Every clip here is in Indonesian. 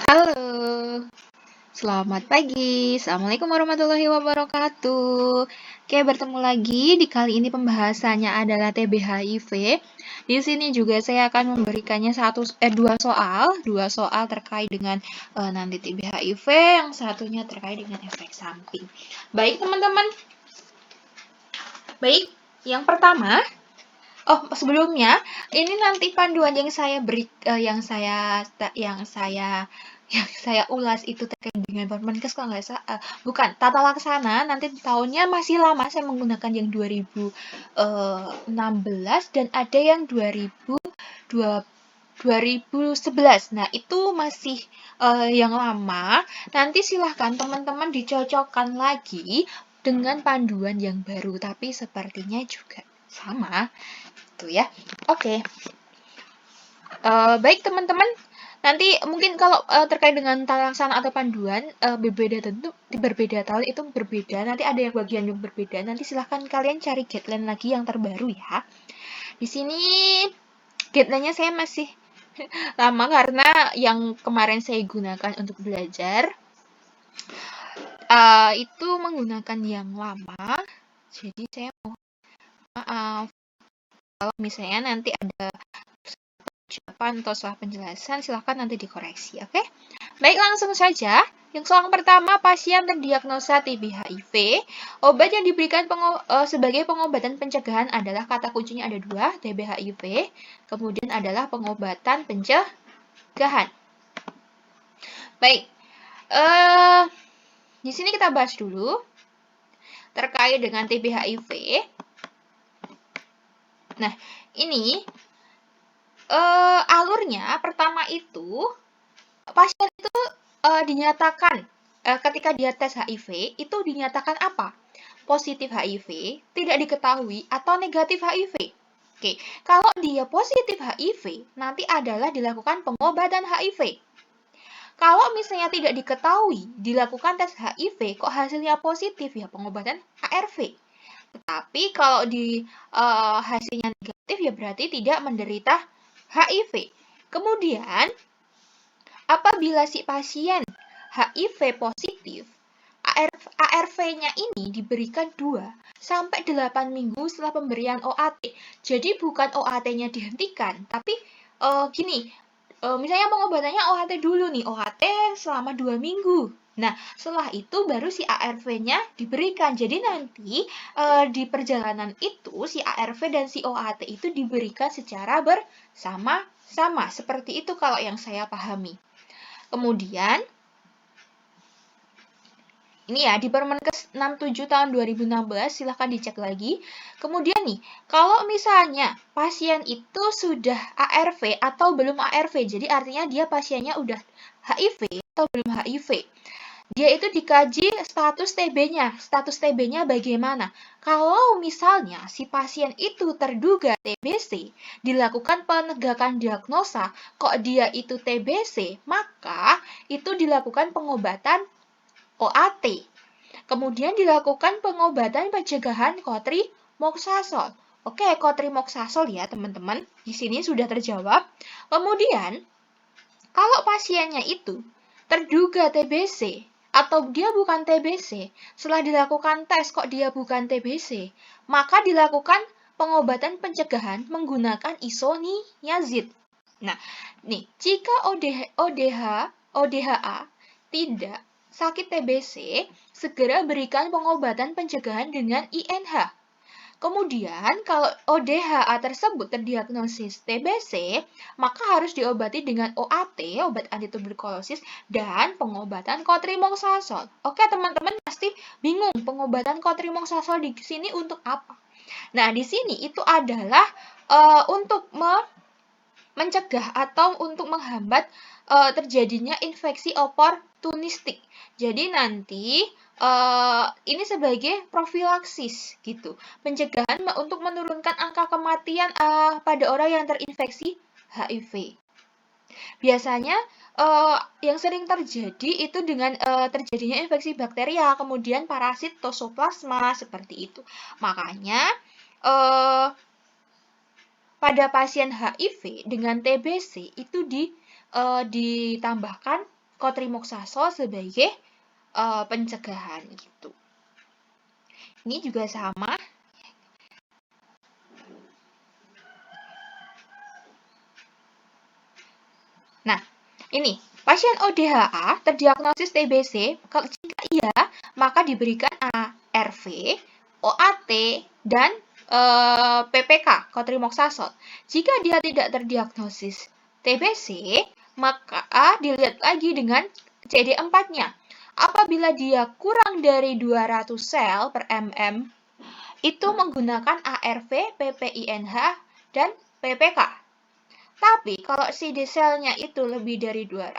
Halo, selamat pagi. Assalamualaikum warahmatullahi wabarakatuh. Oke, bertemu lagi. Di kali ini pembahasannya adalah TB HIV. Di sini juga saya akan memberikannya dua soal terkait dengan nanti TB HIV, yang satunya terkait dengan efek samping. Baik, teman-teman. Baik, yang pertama. Oh, sebelumnya ini nanti panduan yang saya beri, yang saya ulas itu terkait dengan Permenkes kalau nggak salah, bukan tata laksana. Nanti tahunnya masih lama, saya menggunakan yang 2016 dan ada yang 2011. Nah, itu masih yang lama. Nanti silahkan teman-teman dicocokkan lagi dengan panduan yang baru, tapi sepertinya juga sama. Ya. Oke. Baik teman-teman, nanti mungkin kalau terkait dengan tata laksana atau panduan berbeda tahun itu berbeda. Nanti ada yang bagian yang berbeda. Nanti silahkan kalian cari guideline lagi yang terbaru ya. Di sini guideline-nya saya masih lama karena yang kemarin saya gunakan untuk belajar itu menggunakan yang lama. Jadi saya mohon maaf kalau misalnya nanti ada ucapan atau salah penjelasan, silahkan nanti dikoreksi, oke? Baik, langsung saja. Yang soal pertama, pasien terdiagnosa TB HIV. Obat yang diberikan sebagai pengobatan pencegahan adalah, kata kuncinya ada dua, TB HIV. Kemudian adalah pengobatan pencegahan. Baik, di sini kita bahas dulu terkait dengan TB HIV. Nah, ini alurnya pertama itu pasien itu dinyatakan ketika dia tes HIV itu dinyatakan apa? Positif HIV, tidak diketahui, atau negatif HIV. Oke, kalau dia positif HIV, nanti adalah dilakukan pengobatan HIV. Kalau misalnya tidak diketahui, dilakukan tes HIV, kok hasilnya positif, ya pengobatan ARV. Tetapi kalau di hasilnya negatif, ya berarti tidak menderita HIV. Kemudian, apabila si pasien HIV positif, ARV-nya ini diberikan 2-8 minggu setelah pemberian OAT. Jadi bukan OAT-nya dihentikan, tapi misalnya pengobatannya OAT dulu nih, OAT selama 2 minggu. Nah, setelah itu baru si ARV-nya diberikan. Jadi nanti di perjalanan itu si ARV dan si OAT itu diberikan secara bersama-sama. Seperti itu kalau yang saya pahami. Kemudian, ini ya, di Permenkes 67 tahun 2016, silahkan dicek lagi. Kemudian nih, kalau misalnya pasien itu sudah ARV atau belum ARV, jadi artinya dia pasiennya udah HIV atau belum HIV, dia itu dikaji status TB-nya. Status TB-nya bagaimana? Kalau misalnya si pasien itu terduga TBC, dilakukan penegakan diagnosa, kok dia itu TBC, maka itu dilakukan pengobatan OAT. Kemudian dilakukan pengobatan pencegahan cotrimoxazole. Oke, cotrimoxazole ya teman-teman. Di sini sudah terjawab. Kemudian, kalau pasiennya itu terduga TBC atau dia bukan TBC, setelah dilakukan tes kok dia bukan TBC, maka dilakukan pengobatan pencegahan menggunakan isoniazid. Nah, nih, jika ODHA tidak sakit TBC, segera berikan pengobatan pencegahan dengan INH. Kemudian, kalau ODHA tersebut terdiagnosis TBC, maka harus diobati dengan OAT, obat antituberkulosis, dan pengobatan cotrimoxazole. Oke, teman-teman pasti bingung pengobatan cotrimoxazole di sini untuk apa? Nah, di sini itu adalah untuk mencegah atau untuk menghambat terjadinya infeksi oportunistik. Jadi nanti ini sebagai profilaksis gitu, pencegahan untuk menurunkan angka kematian pada orang yang terinfeksi HIV. Biasanya yang sering terjadi itu dengan terjadinya infeksi bakteria, kemudian parasit Toxoplasma seperti itu. Makanya pada pasien HIV dengan TBC itu ditambahkan cotrimoxazole sebagai pencegahan gitu. Ini juga sama. Nah, ini pasien ODHA terdiagnosis TBC, jika iya, maka diberikan ARV, OAT, dan PPK, cotrimoxazole. Jika dia tidak terdiagnosis TBC, maka dilihat lagi dengan CD4-nya. Apabila dia kurang dari 200 sel per mm, itu menggunakan ARV, PPINH, dan PPK. Tapi kalau CD selnya itu lebih dari 200,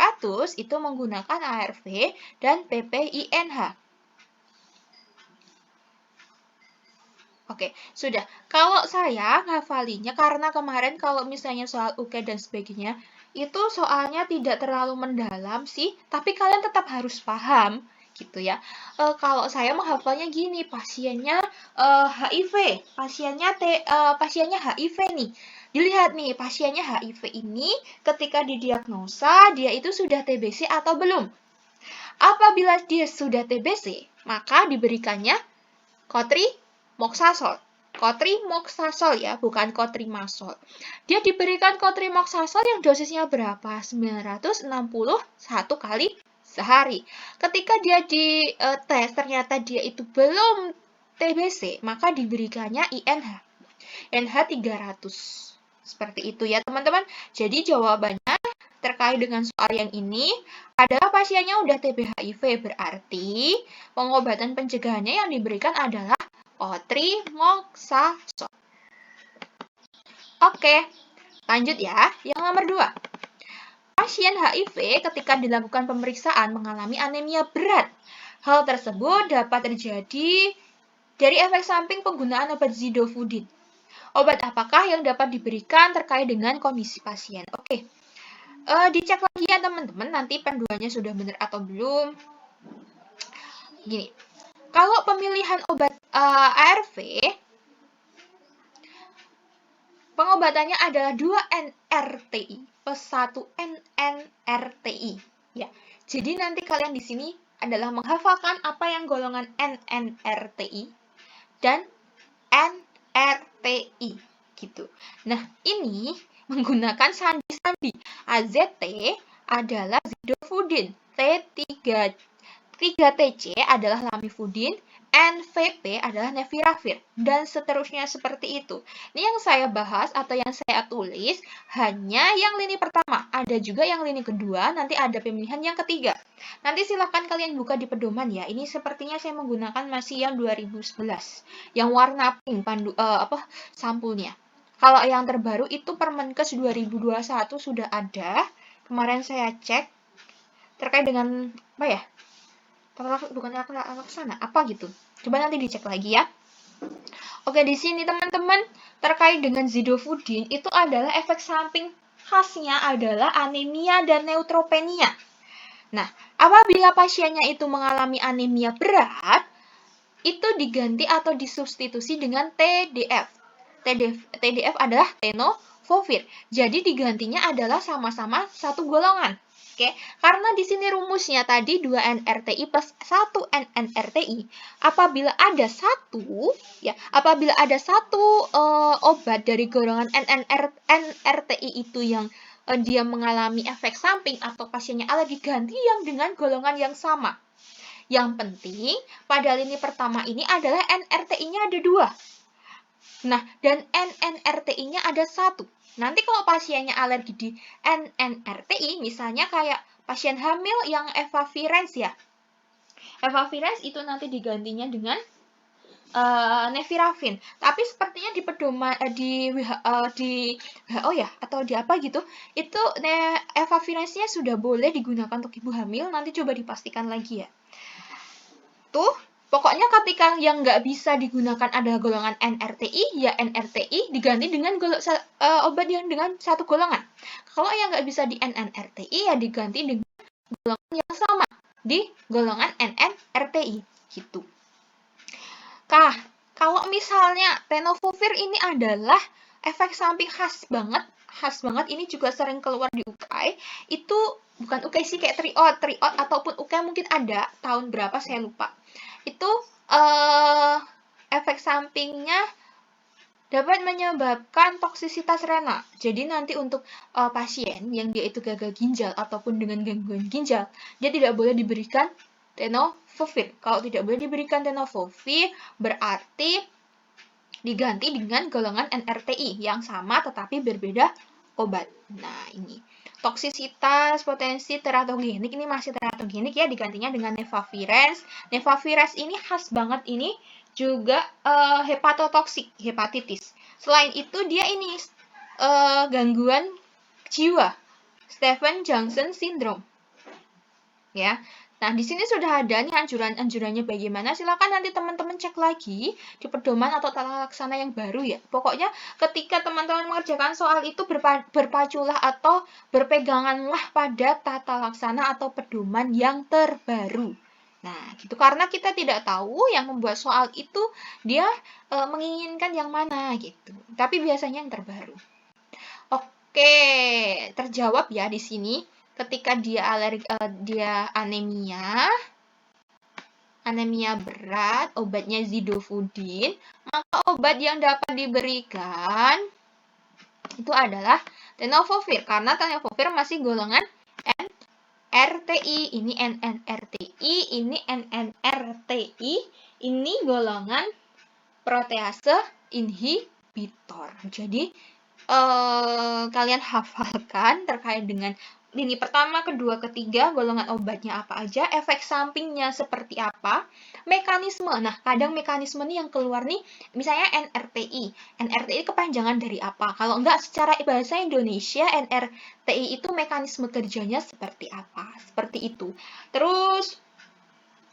itu menggunakan ARV dan PPINH. Oke, sudah. Kalau saya ngafalinya, karena kemarin kalau misalnya soal UK dan sebagainya, itu soalnya tidak terlalu mendalam sih, tapi kalian tetap harus paham, gitu ya. Kalau saya menghafalnya gini, pasiennya HIV, pasiennya HIV nih. Dilihat nih, pasiennya HIV ini ketika didiagnosa, dia itu sudah TBC atau belum. Apabila dia sudah TBC, maka diberikannya cotrimoxazole. Cotrimoxazole ya, bukan cotrimasol. Dia diberikan cotrimoxazole yang dosisnya berapa? 961 kali sehari. Ketika dia di tes, ternyata dia itu belum TBC, maka diberikannya INH. INH 300. Seperti itu ya teman-teman. Jadi jawabannya terkait dengan soal yang ini, adalah pasiennya udah TB HIV, berarti pengobatan pencegahannya yang diberikan adalah cotrimoxazole. Oke, lanjut ya. Yang nomor 2. Pasien HIV ketika dilakukan pemeriksaan mengalami anemia berat. Hal tersebut dapat terjadi dari efek samping penggunaan obat zidofudin. Obat apakah yang dapat diberikan terkait dengan kondisi pasien? Oke, dicek lagi ya teman-teman, nanti panduannya sudah benar atau belum. Gini, kalau pemilihan obat ARV, pengobatannya adalah 2 NRTI plus 1 NNRTI. Ya, jadi nanti kalian di sini adalah menghafalkan apa yang golongan NNRTI dan NRTI gitu. Nah, ini menggunakan sandi-sandi. AZT adalah zidofudin, T3TC adalah lamivudin, NVP adalah neviravir, dan seterusnya seperti itu. Ini yang saya bahas atau yang saya tulis hanya yang lini pertama. Ada juga yang lini kedua, nanti ada pemilihan yang ketiga. Nanti silakan kalian buka di pedoman ya. Ini sepertinya saya menggunakan masih yang 2011. Yang warna pink sampulnya. Kalau yang terbaru itu Permenkes 2021 sudah ada. Kemarin saya cek terkait dengan apa ya? Bukan laksana, apa gitu. Coba nanti dicek lagi ya. Oke, di sini teman-teman terkait dengan zidofudin itu adalah efek samping khasnya adalah anemia dan neutropenia. Nah, apabila pasiennya itu mengalami anemia berat, itu diganti atau disubstitusi dengan TDF. TDF adalah tenofovir. Jadi digantinya adalah sama-sama satu golongan. Oke, karena di sini rumusnya tadi 2 NRTI plus 1 NNRTI. Apabila ada satu obat dari golongan NRTI itu yang dia mengalami efek samping atau pasiennya alergi, ganti yang dengan golongan yang sama. Yang penting pada lini pertama ini adalah NRTI-nya ada 2. Nah, dan NNRTI-nya ada 1. Nanti kalau pasiennya alergi di NNRTI, misalnya kayak pasien hamil yang efavirenz ya. Efavirenz itu nanti digantinya dengan neviravin. Tapi sepertinya di pedoman di WHO ya atau di apa gitu, itu efavirenznya sudah boleh digunakan untuk ibu hamil. Nanti coba dipastikan lagi ya. Tuh, pokoknya ketika yang nggak bisa digunakan adalah golongan NRTI, ya NRTI diganti dengan obat yang dengan satu golongan. Kalau yang nggak bisa di NNRTI, ya diganti dengan golongan yang sama di golongan NNRTI gitu. Kalau misalnya tenofovir ini adalah efek samping khas banget ini juga sering keluar di UKAI. Itu bukan UKAI sih, kayak tryout ataupun UKAI mungkin ada tahun berapa saya lupa. Itu efek sampingnya dapat menyebabkan toksisitas renal. Jadi nanti untuk pasien yang dia itu gagal ginjal ataupun dengan gangguan ginjal, dia tidak boleh diberikan tenofovir. Kalau tidak boleh diberikan tenofovir, berarti diganti dengan golongan NRTI yang sama tetapi berbeda obat. Nah, ini toksisitas potensi teratogenik, ini masih teratogenik ya, digantinya dengan nefavirens. Nefavirens ini khas banget, ini juga hepatotoksik, hepatitis. Selain itu dia ini gangguan jiwa, Stevens-Johnson syndrome. Ya. Nah, di sini sudah ada nih anjurannya bagaimana. Silakan nanti teman-teman cek lagi di pedoman atau tata laksana yang baru ya. Pokoknya ketika teman-teman mengerjakan soal itu berpaculah atau berpeganganlah pada tata laksana atau pedoman yang terbaru. Nah, gitu, karena kita tidak tahu yang membuat soal itu dia menginginkan yang mana gitu. Tapi biasanya yang terbaru. Oke, terjawab ya di sini. Ketika dia dia anemia berat, obatnya zidofudin, maka obat yang dapat diberikan itu adalah tenofovir, karena tenofovir masih golongan NRTI, ini NNRTI, ini NNRTI, ini golongan protease inhibitor. Jadi kalian hafalkan terkait dengan lini pertama, kedua, ketiga, golongan obatnya apa aja, efek sampingnya seperti apa, mekanisme. Nah, kadang mekanisme nih yang keluar nih, misalnya NRTI. NRTI kepanjangan dari apa? Kalau enggak secara bahasa Indonesia, NRTI itu mekanisme kerjanya seperti apa? Seperti itu. Terus,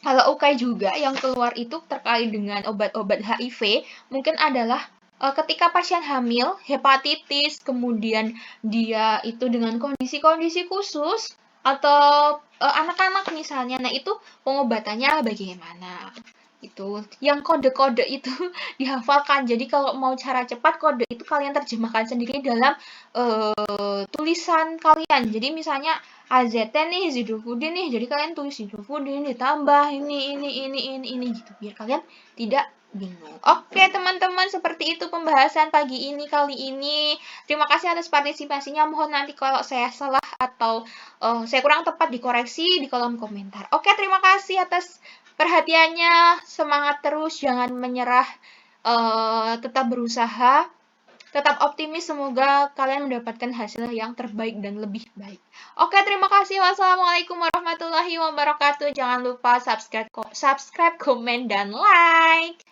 kalau UKAI juga yang keluar itu terkait dengan obat-obat HIV, mungkin adalah ketika pasien hamil, hepatitis, kemudian dia itu dengan kondisi-kondisi khusus, atau anak-anak misalnya, nah itu pengobatannya bagaimana? Itu yang kode-kode itu dihafalkan. Jadi kalau mau cara cepat, kode itu kalian terjemahkan sendiri dalam tulisan kalian. Jadi misalnya AZT nih, zidofudin nih, jadi kalian tulis zidofudin ditambah ini gitu, biar kalian tidak bingung. Oke teman-teman, seperti itu pembahasan pagi ini kali ini. Terima kasih atas partisipasinya. Mohon nanti kalau saya salah atau saya kurang tepat dikoreksi di kolom komentar. Oke, terima kasih atas perhatiannya. Semangat terus, jangan menyerah, tetap berusaha, tetap optimis. Semoga kalian mendapatkan hasil yang terbaik dan lebih baik. Oke, terima kasih. Wassalamualaikum warahmatullahi wabarakatuh. Jangan lupa subscribe, komen, dan like.